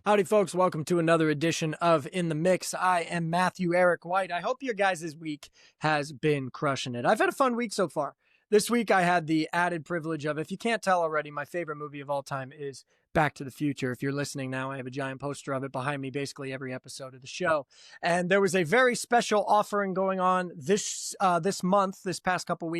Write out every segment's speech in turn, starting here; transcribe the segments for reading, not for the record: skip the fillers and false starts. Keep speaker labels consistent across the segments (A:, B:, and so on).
A: Howdy, folks. Welcome to another edition of In the Mix. I am Matthew Eric White. I hope your guys' week has been crushing it. I've had a fun week so far. This week, I had the added privilege of, if you can't tell already, my favorite movie of all time is Back to the Future. If you're listening now, I have a giant poster of it behind me, basically every episode of the show. And there was a very special offering going on this month, this past couple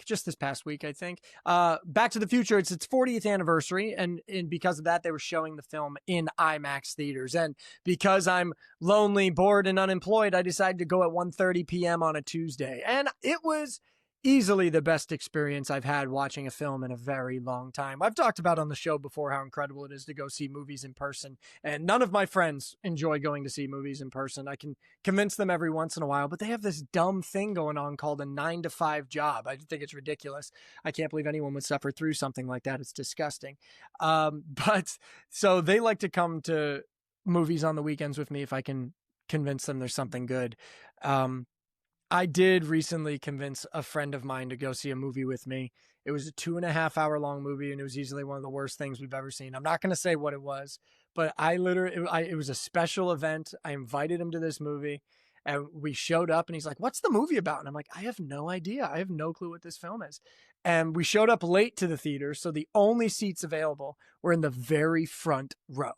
A: just this past week, I think. Back to the Future, it's its 40th anniversary, and because of that, they were showing the film in IMAX theaters. And because I'm lonely, bored, and unemployed, I decided to go at 1:30 p.m. on a Tuesday. And it was easily the best experience I've had watching a film in a very long time. I've talked about on the show before how incredible it is to go see movies in person, and none of my friends enjoy going to see movies in person. I can convince them every once in a while, but they have this dumb thing going on called a 9-to-5 job. I think it's ridiculous. I can't believe anyone would suffer through something like that. It's disgusting. But so they like to come to movies on the weekends with me if I can convince them there's something good. I did recently convince a friend of mine to go see a movie with me. It was a 2.5 hour long movie, and it was easily one of the worst things we've ever seen. I'm not going to say what it was, but it was a special event. I invited him to this movie, and we showed up, and he's like, "What's the movie about?" And I'm like, "I have no idea. I have no clue what this film is." And we showed up late to the theater, so the only seats available were in the very front row.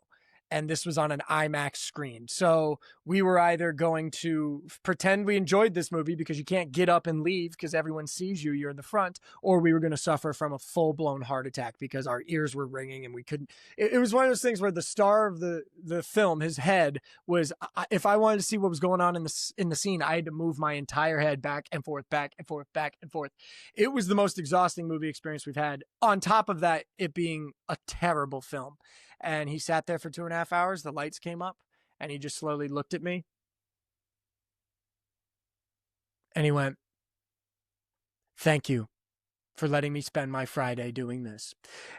A: And this was on an IMAX screen. So we were either going to pretend we enjoyed this movie because you can't get up and leave because everyone sees you, you're in the front, or we were going to suffer from a full-blown heart attack because our ears were ringing and we couldn't. It was one of those things where the star of the film, his head was, if I wanted to see what was going on in the scene, I had to move my entire head back and forth, back and forth, back and forth. It was the most exhausting movie experience we've had. On top of that, it being a terrible film. And he sat there for 2.5 hours. The lights came up, and he just slowly looked at me. And he went, "Thank you for letting me spend my Friday doing this."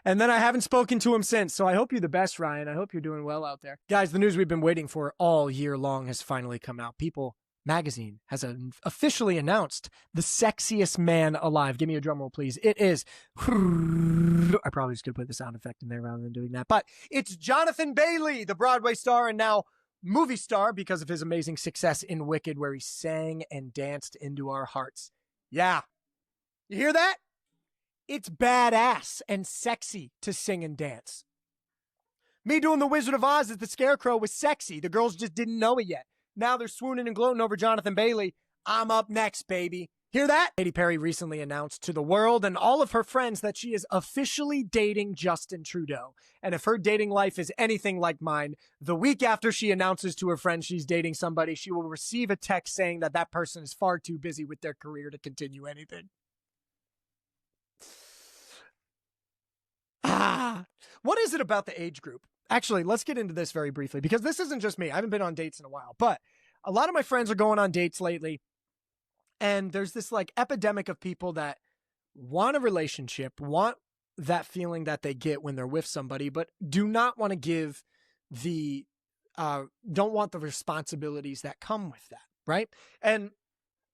A: And then I haven't spoken to him since. So I hope you're the best, Ryan. I hope you're doing well out there. Guys, the news we've been waiting for all year long has finally come out. People Magazine has officially announced the sexiest man alive. Give me a drum roll, please. It is. I probably just could put the sound effect in there rather than doing that. But it's Jonathan Bailey, the Broadway star and now movie star because of his amazing success in Wicked, where he sang and danced into our hearts. Yeah. You hear that? It's badass and sexy to sing and dance. Me doing The Wizard of Oz as the Scarecrow was sexy. The girls just didn't know it yet. Now they're swooning and gloating over Jonathan Bailey. I'm up next, baby. Hear that? Katy Perry recently announced to the world and all of her friends that she is officially dating Justin Trudeau. And if her dating life is anything like mine, the week after she announces to her friends she's dating somebody, she will receive a text saying that that person is far too busy with their career to continue anything. What is it about the age group? Actually, let's get into this very briefly, because this isn't just me. I haven't been on dates in a while, but a lot of my friends are going on dates lately. And there's this like epidemic of people that want a relationship, want that feeling that they get when they're with somebody, but do not want to give don't want the responsibilities that come with that. Right. And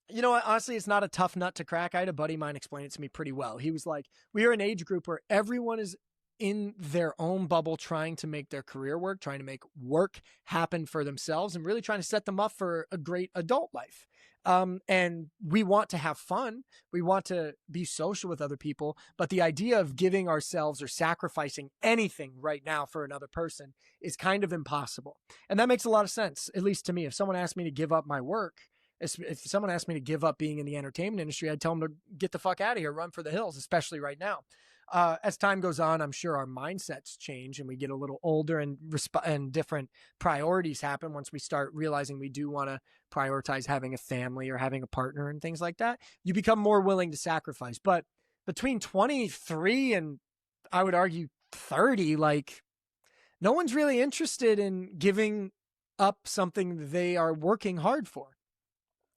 A: you know what? Honestly, it's not a tough nut to crack. I had a buddy of mine explain it to me pretty well. He was like, we are an age group where everyone is in their own bubble trying to make their career work, trying to make work happen for themselves, and really trying to set them up for a great adult life. And we want to have fun. We want to be social with other people. But the idea of giving ourselves or sacrificing anything right now for another person is kind of impossible. And that makes a lot of sense, at least to me. If someone asked me to give up my work, if someone asked me to give up being in the entertainment industry, I'd tell them to get the fuck out of here, run for the hills, especially right now. As time goes on, I'm sure our mindsets change and we get a little older, and different priorities happen once we start realizing we do want to prioritize having a family or having a partner and things like that. You become more willing to sacrifice. But between 23 and I would argue 30, like no one's really interested in giving up something they are working hard for.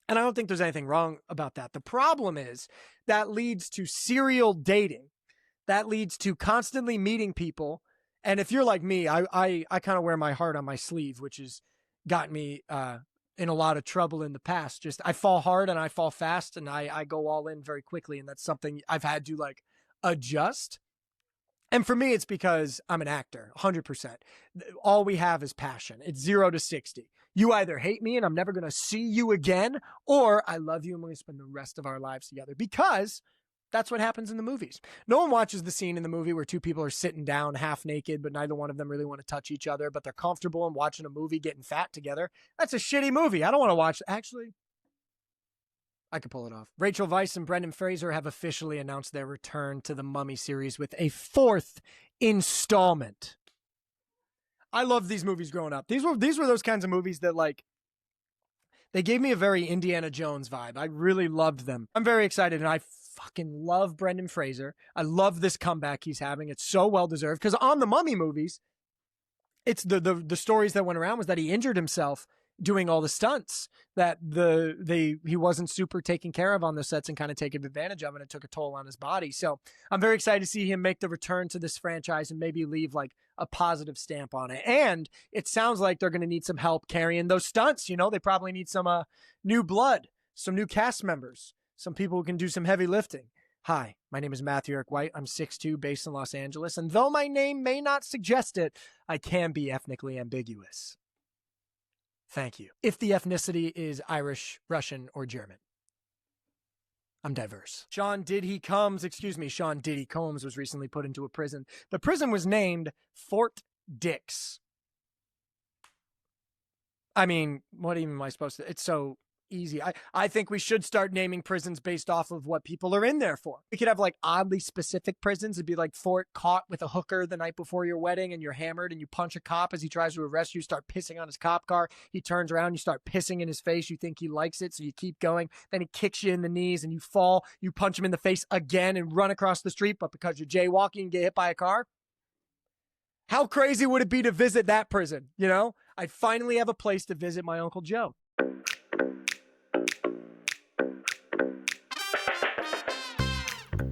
A: And I don't think there's anything wrong about that. The problem is that leads to serial dating. That leads to constantly meeting people. And if you're like me, I kind of wear my heart on my sleeve, which has gotten me in a lot of trouble in the past. Just I fall hard and I fall fast, and I go all in very quickly. And that's something I've had to like adjust. And for me, it's because I'm an actor, 100%. All we have is passion. It's 0 to 60. You either hate me and I'm never going to see you again, or I love you and we're going to spend the rest of our lives together, because that's what happens in the movies. No one watches the scene in the movie where two people are sitting down half naked, but neither one of them really want to touch each other, but they're comfortable in watching a movie getting fat together. That's a shitty movie. I don't want to watch. Actually, I could pull it off. Rachel Weisz and Brendan Fraser have officially announced their return to the Mummy series with a 4th installment. I loved these movies growing up. These were those kinds of movies that, like, they gave me a very Indiana Jones vibe. I really loved them. I'm very excited, and I fucking love Brendan Fraser. I love this comeback he's having. It's so well deserved, because on the Mummy movies, it's the stories that went around was that he injured himself doing all the stunts, that he wasn't super taken care of on the sets and kind of taken advantage of, and it took a toll on his body. So I'm very excited to see him make the return to this franchise and maybe leave like a positive stamp on it. And it sounds like they're going to need some help carrying those stunts. You know, they probably need some new blood, some new cast members, some people who can do some heavy lifting. Hi, my name is Matthew Eric White. I'm 6'2", based in Los Angeles, and though my name may not suggest it, I can be ethnically ambiguous. Thank you. If the ethnicity is Irish, Russian, or German. I'm diverse. Sean Diddy Combs was recently put into a prison. The prison was named Fort Dix. I mean, what even am I supposed to... It's so easy. I think we should start naming prisons based off of what people are in there for. We could have like oddly specific prisons. It'd be like Fort Caught with a hooker the night before your wedding, and you're hammered and you punch a cop as he tries to arrest you, start pissing on his cop car. He turns around, you start pissing in his face. You think he likes it, so you keep going. Then he kicks you in the knees and you fall. You punch him in the face again and run across the street, but because you're jaywalking and get hit by a car. How crazy would it be to visit that prison? You know, I'd finally have a place to visit my Uncle Joe.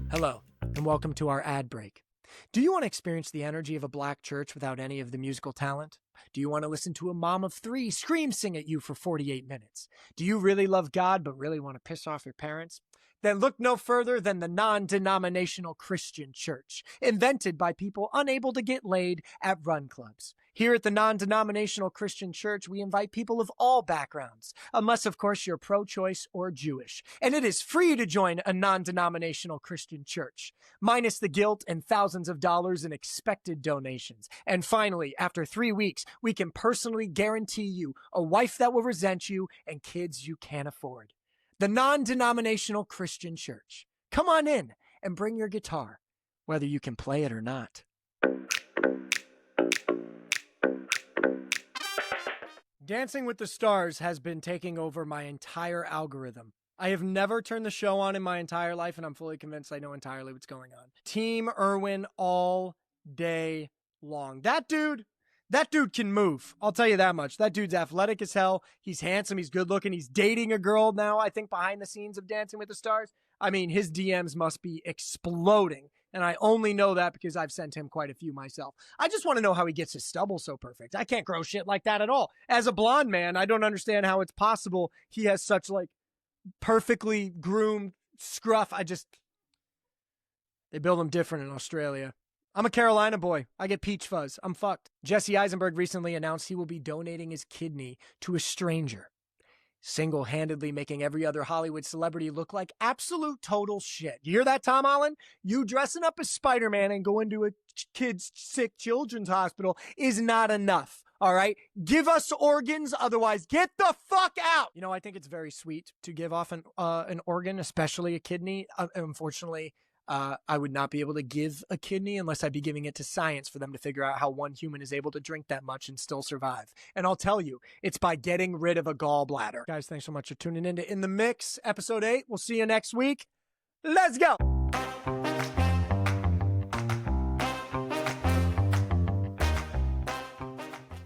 A: Hello, and welcome to our ad break. Do you want to experience the energy of a black church without any of the musical talent? Do you want to listen to a mom of 3 scream sing at you for 48 minutes? Do you really love God but really want to piss off your parents? Then look no further than the non-denominational Christian church, invented by people unable to get laid at run clubs. Here at the non-denominational Christian church, we invite people of all backgrounds, unless, of course, you're pro-choice or Jewish. And it is free to join a non-denominational Christian church, minus the guilt and thousands of dollars in expected donations. And finally, after 3 weeks, we can personally guarantee you a wife that will resent you and kids you can't afford. The non-denominational Christian church. Come on in and bring your guitar, whether you can play it or not. Dancing with the Stars has been taking over my entire algorithm. I have never turned the show on in my entire life, and I'm fully convinced I know entirely what's going on. Team Irwin all day long. That dude can move. I'll tell you that much. That dude's athletic as hell. He's handsome. He's good looking. He's dating a girl now, I think, behind the scenes of Dancing with the Stars. I mean, his DMs must be exploding. And I only know that because I've sent him quite a few myself. I just want to know how he gets his stubble so perfect. I can't grow shit like that at all. As a blonde man, I don't understand how it's possible he has such like perfectly groomed scruff. They build them different in Australia. I'm a Carolina boy. I get peach fuzz. I'm fucked. Jesse Eisenberg recently announced he will be donating his kidney to a stranger, single-handedly making every other Hollywood celebrity look like absolute total shit. You hear that, Tom Holland? You dressing up as Spider-Man and going to a kid's sick children's hospital is not enough. All right? Give us organs, otherwise get the fuck out. You know, I think it's very sweet to give off an organ, especially a kidney. Unfortunately, I would not be able to give a kidney unless I'd be giving it to science for them to figure out how one human is able to drink that much and still survive. And I'll tell you, it's by getting rid of a gallbladder. Guys, thanks so much for tuning in to In the Mix, episode 8. We'll see you next week. Let's go.